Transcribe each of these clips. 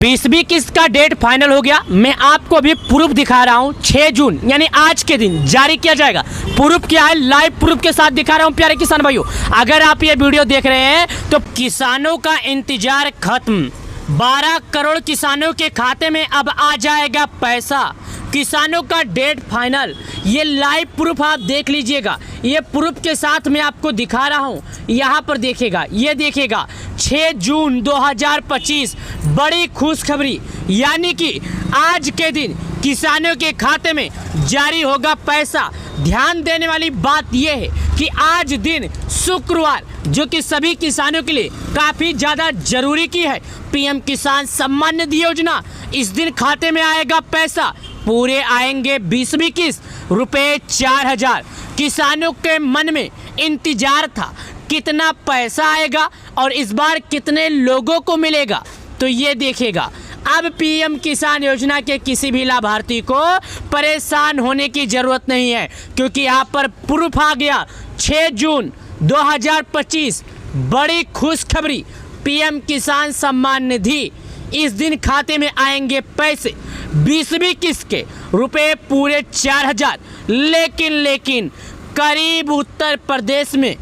20वीं किस्त का date final हो गया। मैं आपको अभी प्रूफ दिखा रहा हूँ। 6 जून यानी आज के दिन जारी किया जाएगा। प्रूफ क्या है, लाइव प्रूफ के साथ दिखा रहा हूँ प्यारे किसान भाइयों। अगर आप ये वीडियो देख रहे हैं तो किसानों का इंतजार खत्म। 12 करोड़ किसानों के खाते में अब आ जाएगा पैसा। किसानों का डेट फाइनल, ये लाइव प्रूफ आप देख लीजिएगा। ये प्रूफ के साथ मैं आपको दिखा रहा हूँ। यहाँ पर देखिएगा, ये देखिएगा 6 जून 2025 बड़ी खुशखबरी, यानी कि आज के दिन किसानों के खाते में जारी होगा पैसा। ध्यान देने वाली बात यह है कि आज दिन शुक्रवार, जो कि सभी किसानों के लिए काफ़ी ज़्यादा जरूरी की है। पीएम किसान सम्मान निधि योजना, इस दिन खाते में आएगा पैसा। पूरे आएंगे 20वीं किस्त, रुपये 4000। किसानों के मन में इंतजार था कितना पैसा आएगा और इस बार कितने लोगों को मिलेगा। तो ये देखिएगा, अब पीएम किसान योजना के किसी भी लाभार्थी को परेशान होने की ज़रूरत नहीं है, क्योंकि यहाँ पर प्रूफ आ गया। 6 जून 2025 बड़ी खुशखबरी, पीएम किसान सम्मान निधि, इस दिन खाते में आएंगे पैसे 20वीं किस्त के, रुपये पूरे 4000। लेकिन करीब उत्तर प्रदेश में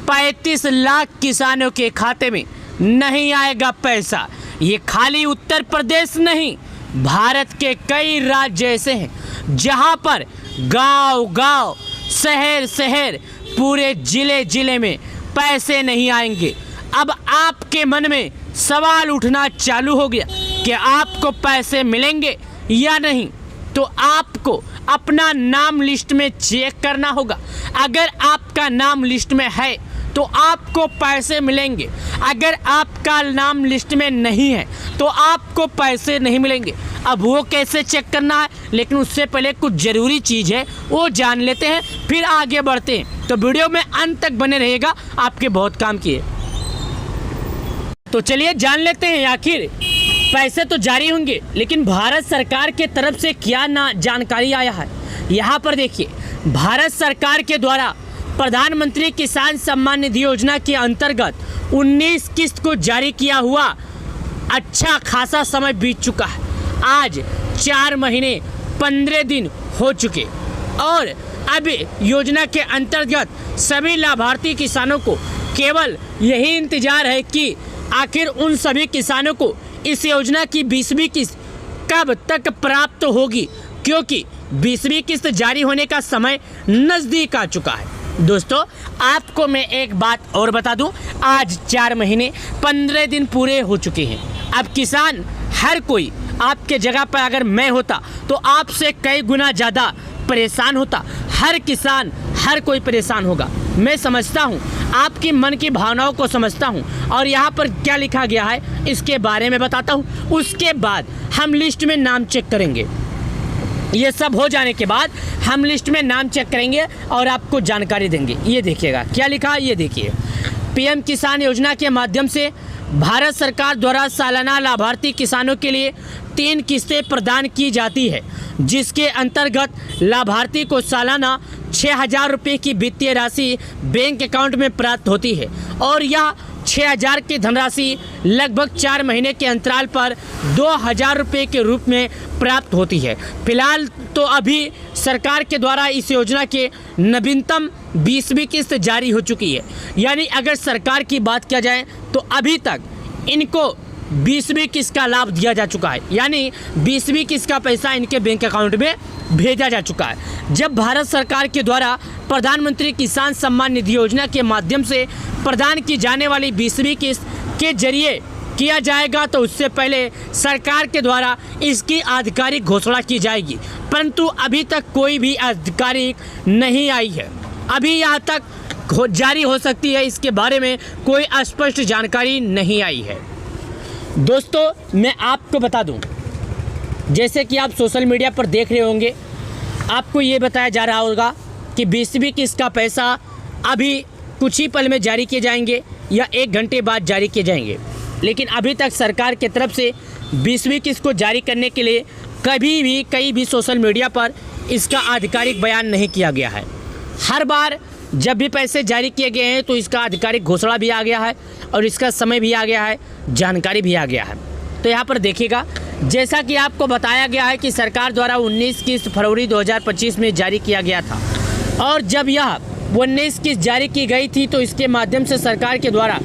35 लाख किसानों के खाते में नहीं आएगा पैसा। ये खाली उत्तर प्रदेश नहीं, भारत के कई राज्य ऐसे हैं जहां पर गांव-गांव, शहर-शहर, पूरे जिले में पैसे नहीं आएंगे। अब आपके मन में सवाल उठना चालू हो गया कि आपको पैसे मिलेंगे या नहीं। तो आपको अपना नाम लिस्ट में चेक करना होगा। अगर आपका नाम लिस्ट में है तो आपको पैसे मिलेंगे। अगर आपका नाम लिस्ट में नहीं है तो आपको पैसे नहीं मिलेंगे। अब वो कैसे चेक करना है, लेकिन उससे पहले कुछ ज़रूरी चीज़ है, वो जान लेते हैं, फिर आगे बढ़ते हैं। तो वीडियो में अंत तक बने रहिएगा, आपके बहुत काम किए। तो चलिए जान लेते हैं आखिर पैसे तो जारी होंगे, लेकिन भारत सरकार के तरफ से क्या जानकारी आया है। यहाँ पर देखिए, भारत सरकार के द्वारा प्रधानमंत्री किसान सम्मान निधि योजना के अंतर्गत 19 किस्त को जारी किया हुआ अच्छा खासा समय बीत चुका है। आज 4 महीने 15 दिन हो चुके और अब योजना के अंतर्गत सभी लाभार्थी किसानों को केवल यही इंतजार है कि आखिर उन सभी किसानों को इस योजना की 20वीं किस्त कब तक प्राप्त होगी, क्योंकि 20वीं किस्त जारी होने का समय नज़दीक आ चुका है। दोस्तों, आपको मैं एक बात और बता दूं, आज 4 महीने 15 दिन पूरे हो चुके हैं। अब किसान हर कोई, आपके जगह पर अगर मैं होता तो आपसे कई गुना ज़्यादा परेशान होता। हर किसान, हर कोई परेशान होगा। मैं समझता हूँ, आपकी मन की भावनाओं को समझता हूँ, और यहाँ पर क्या लिखा गया है इसके बारे में बताता हूँ। उसके बाद हम लिस्ट में नाम चेक करेंगे। ये सब हो जाने के बाद हम लिस्ट में नाम चेक करेंगे और आपको जानकारी देंगे। ये देखिएगा क्या लिखा है, ये देखिए। पीएम किसान योजना के माध्यम से भारत सरकार द्वारा सालाना लाभार्थी किसानों के लिए 3 किस्तें प्रदान की जाती है, जिसके अंतर्गत लाभार्थी को सालाना 6000 रुपये की वित्तीय राशि बैंक अकाउंट में प्राप्त होती है और यह 6000 की धनराशि लगभग 4 महीने के अंतराल पर 2000 रुपये के रूप में प्राप्त होती है। फिलहाल तो अभी सरकार के द्वारा इस योजना के नवीनतम 20वीं किस्त जारी हो चुकी है। यानी अगर सरकार की बात किया जाए तो अभी तक इनको 20वीं किस्त का लाभ दिया जा चुका है, यानी 20वीं किस्त का पैसा इनके बैंक अकाउंट में भेजा जा चुका है। जब भारत सरकार के द्वारा प्रधानमंत्री किसान सम्मान निधि योजना के माध्यम से प्रदान की जाने वाली 20वीं किस्त के जरिए किया जाएगा तो उससे पहले सरकार के द्वारा इसकी आधिकारिक घोषणा की जाएगी, परंतु अभी तक कोई भी आधिकारिक नहीं आई है। अभी यहाँ तक जारी हो सकती है, इसके बारे में कोई स्पष्ट जानकारी नहीं आई है। दोस्तों, मैं आपको बता दूं, जैसे कि आप सोशल मीडिया पर देख रहे होंगे, आपको ये बताया जा रहा होगा कि 20वीं किस्त का पैसा अभी कुछ ही पल में जारी किए जाएंगे या 1 घंटे बाद जारी किए जाएंगे, लेकिन अभी तक सरकार की तरफ से 20वीं किस्त को जारी करने के लिए कहीं भी सोशल मीडिया पर इसका आधिकारिक बयान नहीं किया गया है। हर बार जब भी पैसे जारी किए गए हैं तो इसका आधिकारिक घोषणा भी आ गया है और इसका समय भी आ गया है, जानकारी भी आ गया है। तो यहाँ पर देखिएगा, जैसा कि आपको बताया गया है कि सरकार द्वारा 19 किस्त फरवरी 2025 में जारी किया गया था, और जब यह 19 किस्त जारी की गई थी तो इसके माध्यम से सरकार के द्वारा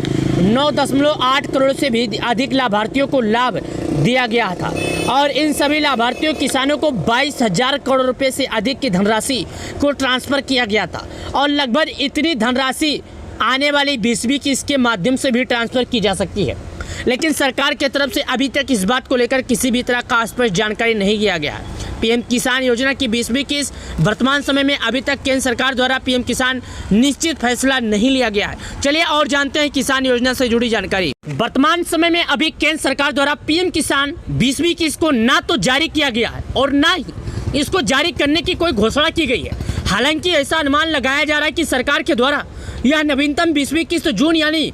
9.8 करोड़ से भी अधिक लाभार्थियों को लाभ दिया गया था, और इन सभी लाभार्थियों किसानों को 22,000 करोड़ रुपए से अधिक की धनराशि को ट्रांसफ़र किया गया था, और लगभग इतनी धनराशि आने वाली 20वीं किस्त के माध्यम से भी ट्रांसफ़र की जा सकती है। लेकिन सरकार की तरफ से अभी तक इस बात को लेकर किसी भी तरह का स्पष्ट जानकारी नहीं दिया गया है। पीएम किसान योजना की 20वीं किस्त वर्तमान समय में अभी तक केंद्र सरकार द्वारा पीएम किसान निश्चित फैसला नहीं लिया गया है। चलिए और जानते हैं किसान योजना से जुड़ी जानकारी। वर्तमान समय में अभी केंद्र सरकार द्वारा पीएम किसान 20वीं किस्त को ना तो जारी किया गया है और ना ही इसको जारी करने की कोई घोषणा की गई है। हालांकि ऐसा अनुमान लगाया जा रहा है कि सरकार के द्वारा यह नवीनतम 20वीं किस्त जून यानी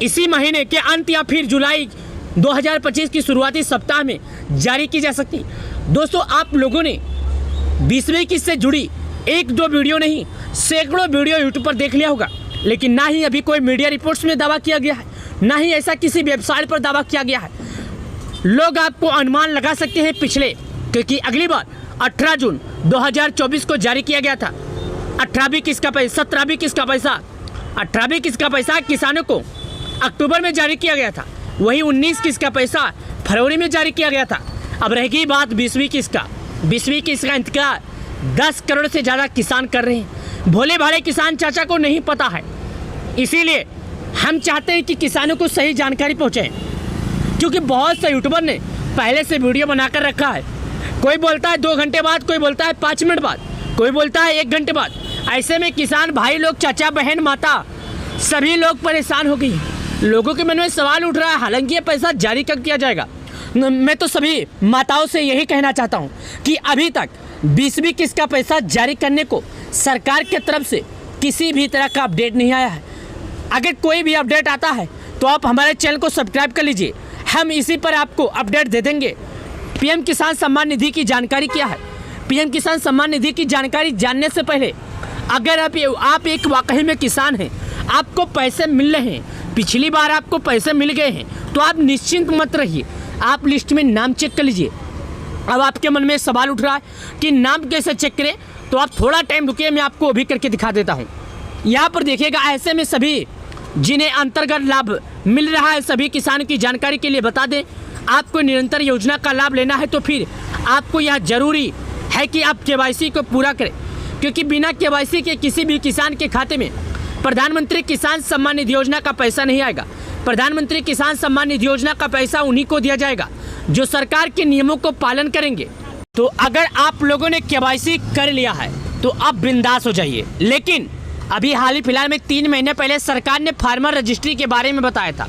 इसी महीने के अंत या फिर जुलाई 2025 की शुरुआती सप्ताह में जारी की जा सकती। दोस्तों, आप लोगों ने 20वीं किस्त से जुड़ी 1-2 वीडियो नहीं सैकड़ों वीडियो यूट्यूब पर देख लिया होगा, लेकिन ना ही अभी कोई मीडिया रिपोर्ट्स में दावा किया गया है, ना ही ऐसा किसी वेबसाइट पर दावा किया गया है। लोग आपको अनुमान लगा सकते हैं पिछले, क्योंकि अगली बार 18 जून 2024 को जारी किया गया था 18वीं किस्त का पैसा, 17वीं किस्त का पैसा। 18वीं किस्त का पैसा किसानों को अक्टूबर में जारी किया गया था, वही 19 किस्त का पैसा फरवरी में जारी किया गया था। अब रहेगी बात 20वीं किस्त का। 20वीं किस्त का इंतजार 10 करोड़ से ज़्यादा किसान कर रहे हैं। भोले भाले किसान चाचा को नहीं पता है, इसीलिए हम चाहते हैं कि किसानों को सही जानकारी पहुँचे, क्योंकि बहुत से यूट्यूबर ने पहले से वीडियो बनाकर रखा है। कोई बोलता है 2 घंटे बाद, कोई बोलता है 5 मिनट बाद, कोई बोलता है 1 घंटे बाद। ऐसे में किसान भाई लोग, चाचा बहन माता सभी लोग परेशान हो गई। लोगों के मन में सवाल उठ रहा है, हालांकि ये पैसा जारी कब किया जाएगा। मैं तो सभी माताओं से यही कहना चाहता हूँ कि अभी तक 20वीं किस्त का पैसा जारी करने को सरकार की तरफ से किसी भी तरह का अपडेट नहीं आया है। अगर कोई भी अपडेट आता है तो आप हमारे चैनल को सब्सक्राइब कर लीजिए, हम इसी पर आपको अपडेट दे देंगे। पीएम किसान सम्मान निधि की जानकारी क्या है? पीएम किसान सम्मान निधि की जानकारी जानने से पहले अगर आप एक वाकई में किसान हैं, आपको पैसे मिल रहे हैं, पिछली बार आपको पैसे मिल गए हैं, तो आप निश्चिंत मत रहिए, आप लिस्ट में नाम चेक कर लीजिए। अब आपके मन में सवाल उठ रहा है कि नाम कैसे चेक करें, तो आप थोड़ा टाइम रुकिए, मैं आपको अभी करके दिखा देता हूँ। यहाँ पर देखिएगा, ऐसे में सभी जिन्हें अंतर्गत लाभ मिल रहा है सभी किसानों की जानकारी के लिए बता दें, आपको निरंतर योजना का लाभ लेना है तो फिर आपको यह जरूरी है कि आप केवाईसी को पूरा करें, क्योंकि बिना केवाईसी के किसी भी किसान के खाते में प्रधानमंत्री किसान सम्मान निधि योजना का पैसा नहीं आएगा। प्रधानमंत्री किसान सम्मान निधि योजना का पैसा उन्हीं को दिया जाएगा जो सरकार के नियमों को पालन करेंगे। तो अगर आप लोगों ने केवाईसी कर लिया है तो आप बिंदास हो जाइए। लेकिन अभी हाल ही फिलहाल में 3 महीने पहले सरकार ने फार्मर रजिस्ट्री के बारे में बताया था।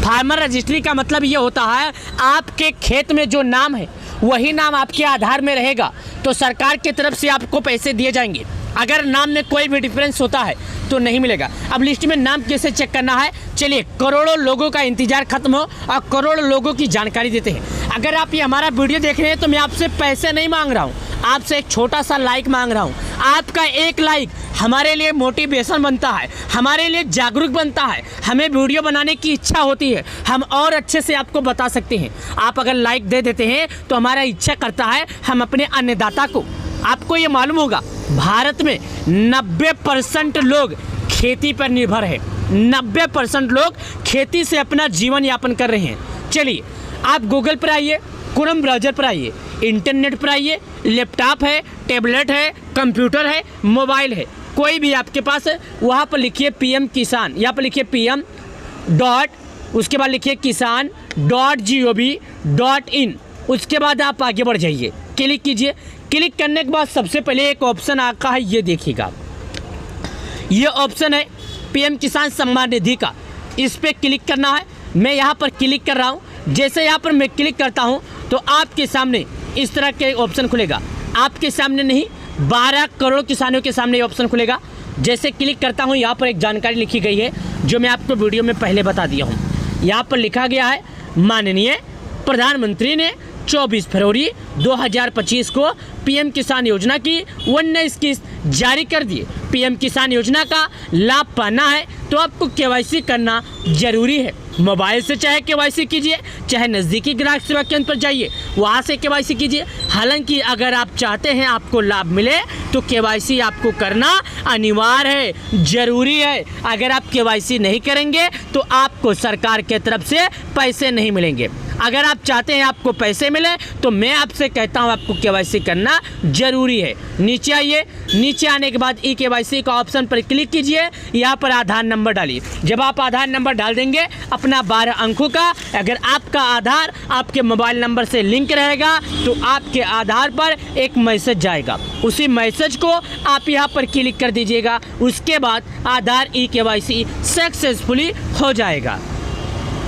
फार्मर रजिस्ट्री का मतलब ये होता है, आपके खेत में जो नाम है वही नाम आपके आधार में रहेगा, तो सरकार की तरफ से आपको पैसे दिए जाएंगे। अगर नाम में कोई भी डिफरेंस होता है तो नहीं मिलेगा। अब लिस्ट में नाम कैसे चेक करना है, चलिए करोड़ों लोगों का इंतजार खत्म हो और करोड़ों लोगों की जानकारी देते हैं। अगर आप ये हमारा वीडियो देख रहे हैं तो मैं आपसे पैसे नहीं मांग रहा हूँ, आपसे एक छोटा सा लाइक मांग रहा हूँ। आपका एक लाइक हमारे लिए मोटिवेशन बनता है, हमारे लिए जागरूक बनता है, हमें वीडियो बनाने की इच्छा होती है, हम और अच्छे से आपको बता सकते हैं। आप अगर लाइक दे देते हैं तो हमारा इच्छा करता है हम अपने अन्नदाता को, आपको ये मालूम होगा भारत में 90% लोग खेती पर निर्भर है। 90% लोग खेती से अपना जीवन यापन कर रहे हैं। चलिए आप गूगल पर आइए, क्रोम ब्राउज़र पर आइए, इंटरनेट पर आइए, लैपटॉप है, टैबलेट है, कंप्यूटर है, मोबाइल है, कोई भी आपके पास है, वहाँ पर लिखिए पीएम किसान, यहाँ पर लिखिए पीएम डॉट, उसके बाद लिखिए kisan.gov.in। उसके बाद आप आगे बढ़ जाइए, क्लिक कीजिए। क्लिक करने के बाद सबसे पहले एक ऑप्शन आता है, ये देखिएगा, ये ऑप्शन है पीएम किसान सम्मान निधि का, इस पर क्लिक करना है। मैं यहाँ पर क्लिक कर रहा हूँ। जैसे यहाँ पर मैं क्लिक करता हूँ तो आपके सामने इस तरह के ऑप्शन खुलेगा। आपके सामने नहीं, 12 करोड़ किसानों के सामने ये ऑप्शन खुलेगा। जैसे क्लिक करता हूँ, यहाँ पर एक जानकारी लिखी गई है जो मैं आपको वीडियो में पहले बता दिया हूँ। यहाँ पर लिखा गया है, माननीय प्रधानमंत्री ने 24 फरवरी 2025 को पीएम किसान योजना की 19 किस्त जारी कर दिए। पीएम किसान योजना का लाभ पाना है तो आपको केवाईसी करना जरूरी है। मोबाइल से चाहे केवाईसी कीजिए, चाहे नज़दीकी ग्राहक सेवा केंद्र पर जाइए वहाँ से केवाईसी कीजिए। हालांकि अगर आप चाहते हैं आपको लाभ मिले तो केवाईसी आपको करना अनिवार्य है, ज़रूरी है। अगर आप केवाईसी नहीं करेंगे तो आपको सरकार के तरफ से पैसे नहीं मिलेंगे। अगर आप चाहते हैं आपको पैसे मिले तो मैं आपसे कहता हूं आपको केवाईसी करना जरूरी है। नीचे आइए, नीचे आने के बाद ई केवाईसी का ऑप्शन पर क्लिक कीजिए, यहाँ पर आधार नंबर डालिए। जब आप आधार नंबर डाल देंगे अपना 12 अंकों का, अगर आपका आधार आपके मोबाइल नंबर से लिंक रहेगा तो आपके आधार पर एक मैसेज जाएगा, उसी मैसेज को आप यहाँ पर क्लिक कर दीजिएगा। उसके बाद आधार ई केवाईसी सक्सेसफुली हो जाएगा।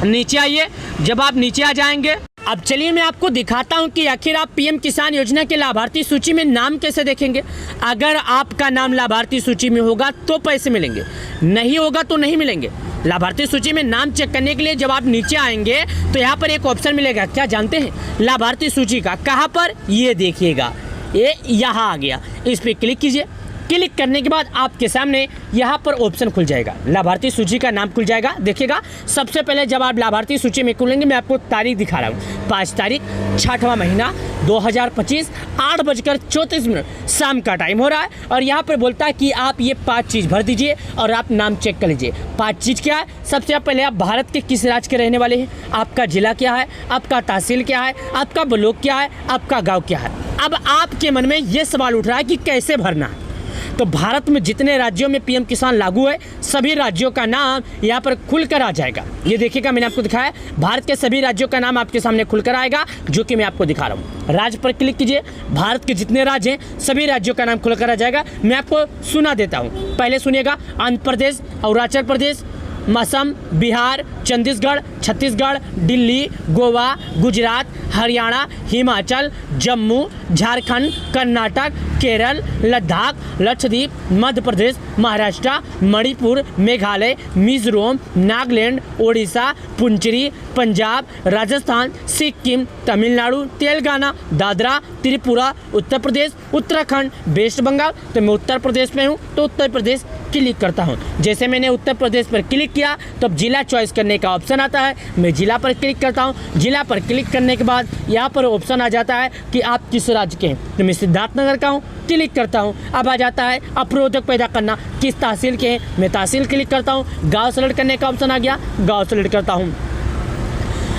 नीचे आइए, जब आप नीचे आ जाएंगे, अब चलिए मैं आपको दिखाता हूं कि आखिर आप पीएम किसान योजना के लाभार्थी सूची में नाम कैसे देखेंगे। अगर आपका नाम लाभार्थी सूची में होगा तो पैसे मिलेंगे, नहीं होगा तो नहीं मिलेंगे। लाभार्थी सूची में नाम चेक करने के लिए जब आप नीचे आएंगे तो यहाँ पर एक ऑप्शन मिलेगा, क्या जानते हैं? लाभार्थी सूची का। कहाँ पर? ये देखिएगा, ये यहाँ आ गया, इस पर क्लिक कीजिए। क्लिक करने के बाद आपके सामने यहाँ पर ऑप्शन खुल जाएगा, लाभार्थी सूची का नाम खुल जाएगा। देखिएगा, सबसे पहले जब आप लाभार्थी सूची में खुलेंगे, मैं आपको तारीख दिखा रहा हूँ, 5 तारीख 6वां महीना 2025 8:34 शाम का टाइम हो रहा है। और यहाँ पर बोलता है कि आप ये 5 चीज़ भर दीजिए और आप नाम चेक कर लीजिए। 5 चीज़ क्या है? सबसे पहले आप भारत के किस राज्य के रहने वाले हैं, आपका जिला क्या है, आपका तहसील क्या है, आपका ब्लॉक क्या है, आपका गाँव क्या है। अब आपके मन में ये सवाल उठ रहा है कि कैसे भरना है। तो भारत में जितने राज्यों में पीएम किसान लागू है सभी राज्यों का नाम यहाँ पर खुलकर आ जाएगा। ये देखिएगा, मैंने आपको दिखाया भारत के सभी राज्यों का नाम आपके सामने खुलकर आएगा, जो कि मैं आपको दिखा रहा हूँ। राज्य पर क्लिक कीजिए, भारत के जितने राज्य हैं सभी राज्यों का नाम खुलकर आ जाएगा। मैं आपको सुना देता हूँ, पहले सुनिएगा। आंध्र प्रदेश, अरुणाचल प्रदेश, असम, बिहार, छत्तीसगढ़, दिल्ली, गोवा, गुजरात, हरियाणा, हिमाचल, जम्मू, झारखंड, कर्नाटक, केरल, लद्दाख, लक्षद्वीप, मध्य प्रदेश, महाराष्ट्र, मणिपुर, मेघालय, मिजोरम, नागालैंड, ओडिशा, पुंचेरी, पंजाब, राजस्थान, सिक्किम, तमिलनाडु, तेलंगाना, दादरा, त्रिपुरा, उत्तर प्रदेश, उत्तराखंड, वेस्ट बंगाल। तो मैं उत्तर प्रदेश में हूँ तो उत्तर प्रदेश क्लिक करता हूँ। जैसे मैंने उत्तर प्रदेश पर क्लिक किया तो अब जिला चॉइस करने का ऑप्शन आता है, मैं जिला पर क्लिक करता हूँ। जिला पर क्लिक करने के बाद यहाँ पर ऑप्शन आ जाता है कि आप किस राज्य के हैं, तो मैं सिद्धार्थनगर का हूँ, क्लिक करता हूँ। अब आ जाता है अवरोधक पैदा करना, किस तहसील के हैं, मैं तहसील क्लिक करता हूँ। गाँव सेलेक्ट करने का ऑप्शन आ गया, गाँव सेलेक्ट करता हूँ।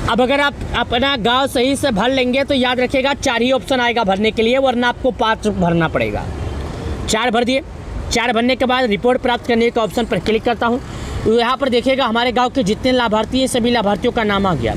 अब अगर आप अपना गांव सही से भर लेंगे तो याद रखिएगा 4 ही ऑप्शन आएगा भरने के लिए, वरना आपको 5 भरना पड़ेगा। 4 भर दिए। 4 भरने के बाद रिपोर्ट प्राप्त करने के ऑप्शन पर क्लिक करता हूँ। यहाँ पर देखिएगा हमारे गांव के जितने लाभार्थी हैं सभी लाभार्थियों का नाम आ गया।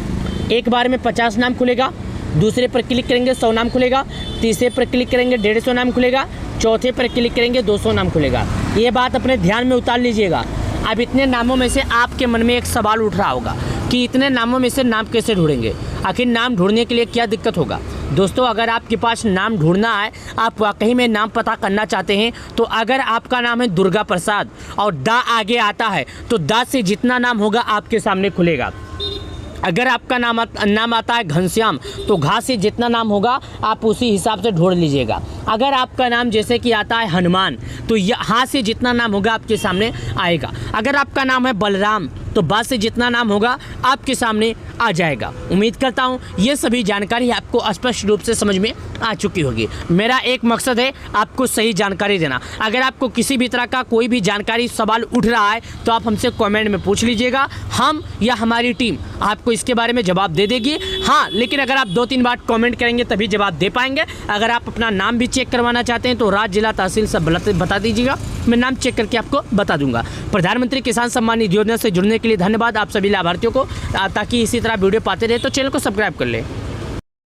एक बार में 50 नाम खुलेगा, दूसरे पर क्लिक करेंगे 100 नाम खुलेगा, तीसरे पर क्लिक करेंगे 150 नाम खुलेगा, चौथे पर क्लिक करेंगे 200 नाम खुलेगा। ये बात अपने ध्यान में उतार लीजिएगा। अब इतने नामों में से आपके मन में एक सवाल उठ रहा होगा कि इतने नामों में से नाम कैसे ढूंढेंगे, आखिर नाम ढूंढने के लिए क्या दिक्कत होगा। दोस्तों, अगर आपके पास नाम ढूंढना है, आप वाकई में नाम पता करना चाहते हैं, तो अगर आपका नाम है दुर्गा प्रसाद और दा आगे आता है तो दा से जितना नाम होगा आपके सामने खुलेगा। अगर आपका नाम आता है घनश्याम तो घा से जितना नाम होगा आप उसी हिसाब से ढूंढ लीजिएगा। अगर आपका नाम जैसे कि आता है हनुमान तो यहाँ से जितना नाम होगा आपके सामने आएगा। अगर आपका नाम है बलराम तो बा से जितना नाम होगा आपके सामने आ जाएगा। उम्मीद करता हूँ ये सभी जानकारी आपको स्पष्ट रूप से समझ में आ चुकी होगी। मेरा एक मकसद है आपको सही जानकारी देना। अगर आपको किसी भी तरह का कोई भी जानकारी सवाल उठ रहा है तो आप हमसे कमेंट में पूछ लीजिएगा, हम या हमारी टीम आपको इसके बारे में जवाब दे देगी। हाँ, लेकिन अगर आप 2-3 बार कमेंट करेंगे तभी जवाब दे पाएंगे। अगर आप अपना नाम भी चेक करवाना चाहते हैं तो राज्य, जिला, तहसील सब बता दीजिएगा, मैं नाम चेक करके आपको बता दूंगा। प्रधानमंत्री किसान सम्मान निधि योजना से जुड़ने के लिए धन्यवाद आप सभी लाभार्थियों को। ताकि इसी तरह वीडियो पाते रहे तो चैनल को सब्सक्राइब कर लें।